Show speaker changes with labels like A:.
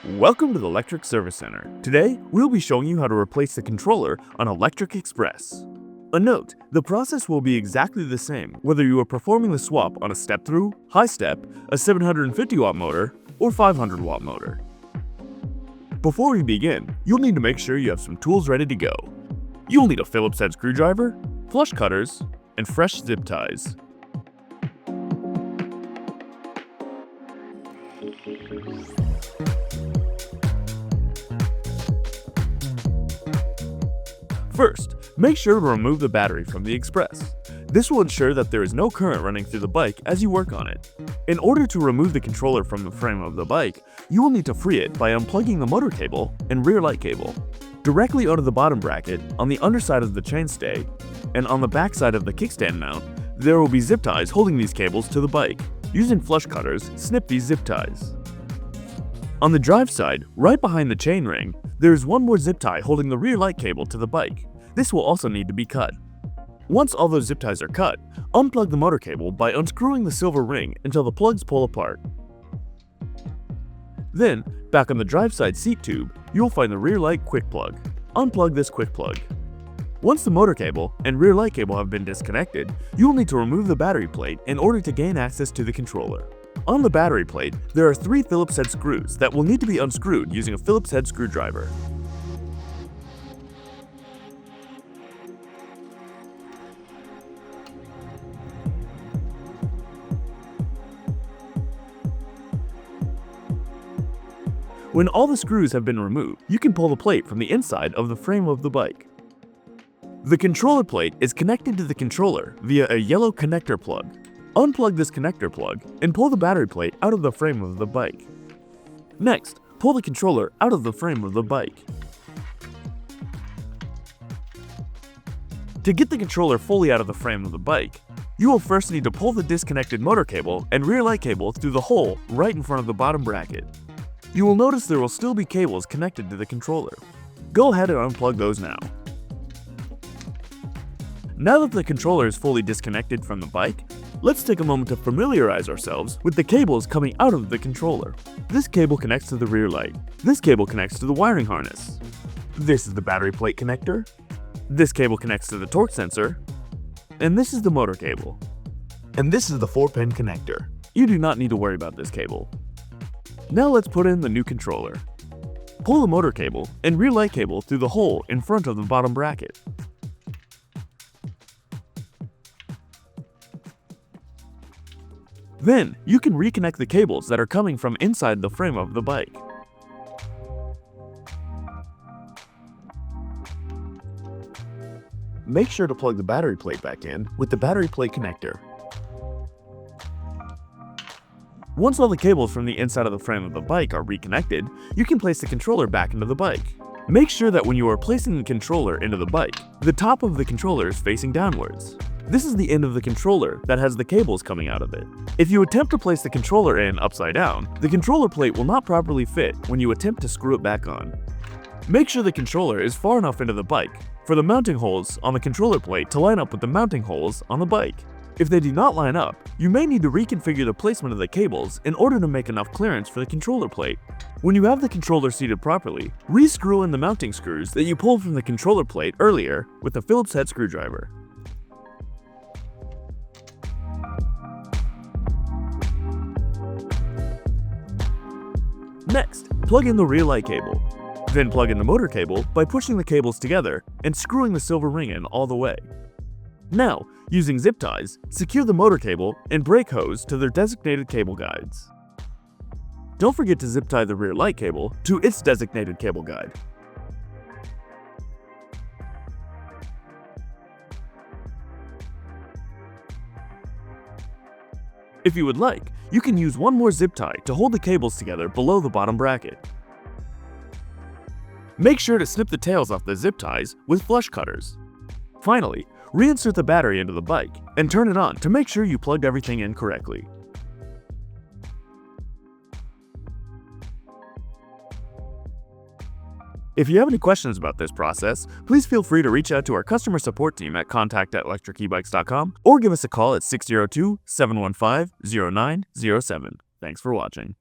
A: Welcome to the Lectric Service Center. Today, we'll be showing you how to replace the controller on a Lectric XPress. A note, the process will be exactly the same whether you are performing the swap on a step-through, high step, a 750 watt motor, or 500 watt motor. Before we begin, you'll need to make sure you have some tools ready to go. You'll need a Phillips head screwdriver, flush cutters, and fresh zip ties. First, make sure to remove the battery from the XPress. This will ensure that there is no current running through the bike as you work on it. In order to remove the controller from the frame of the bike, you will need to free it by unplugging the motor cable and rear light cable. Directly under the bottom bracket, on the underside of the chainstay, and on the back side of the kickstand mount, there will be zip ties holding these cables to the bike. Using flush cutters, snip these zip ties. On the drive side, right behind the chain ring, there is one more zip tie holding the rear light cable to the bike. This will also need to be cut. Once all those zip ties are cut, unplug the motor cable by unscrewing the silver ring until the plugs pull apart. Then, back on the drive side seat tube, you will find the rear light quick plug. Unplug this quick plug. Once the motor cable and rear light cable have been disconnected, you will need to remove the battery plate in order to gain access to the controller. On the battery plate, there are 3 Phillips head screws that will need to be unscrewed using a Phillips head screwdriver. When all the screws have been removed, you can pull the plate from the inside of the frame of the bike. The controller plate is connected to the controller via a yellow connector plug. Unplug this connector plug and pull the battery plate out of the frame of the bike. Next, pull the controller out of the frame of the bike. To get the controller fully out of the frame of the bike, you will first need to pull the disconnected motor cable and rear light cable through the hole right in front of the bottom bracket. You will notice there will still be cables connected to the controller. Go ahead and unplug those now. Now that the controller is fully disconnected from the bike, let's take a moment to familiarize ourselves with the cables coming out of the controller. This cable connects to the rear light. This cable connects to the wiring harness. This is the battery plate connector. This cable connects to the torque sensor. And this is the motor cable. And this is the 4-pin connector. You do not need to worry about this cable. Now let's put in the new controller. Pull the motor cable and rear light cable through the hole in front of the bottom bracket. Then, you can reconnect the cables that are coming from inside the frame of the bike. Make sure to plug the battery plate back in with the battery plate connector. Once all the cables from the inside of the frame of the bike are reconnected, you can place the controller back into the bike. Make sure that when you are placing the controller into the bike, the top of the controller is facing downwards. This is the end of the controller that has the cables coming out of it. If you attempt to place the controller in upside down, the controller plate will not properly fit when you attempt to screw it back on. Make sure the controller is far enough into the bike for the mounting holes on the controller plate to line up with the mounting holes on the bike. If they do not line up, you may need to reconfigure the placement of the cables in order to make enough clearance for the controller plate. When you have the controller seated properly, re-screw in the mounting screws that you pulled from the controller plate earlier with a Phillips head screwdriver. Next, plug in the rear light cable. Then plug in the motor cable by pushing the cables together and screwing the silver ring in all the way. Now, using zip ties, secure the motor cable and brake hose to their designated cable guides. Don't forget to zip tie the rear light cable to its designated cable guide. If you would like, you can use one more zip tie to hold the cables together below the bottom bracket. Make sure to snip the tails off the zip ties with flush cutters. Finally, reinsert the battery into the bike and turn it on to make sure you plugged everything in correctly. If you have any questions about this process, please feel free to reach out to our customer support team at contact@lectricebikes.com or give us a call at 602-715-0907. Thanks for watching.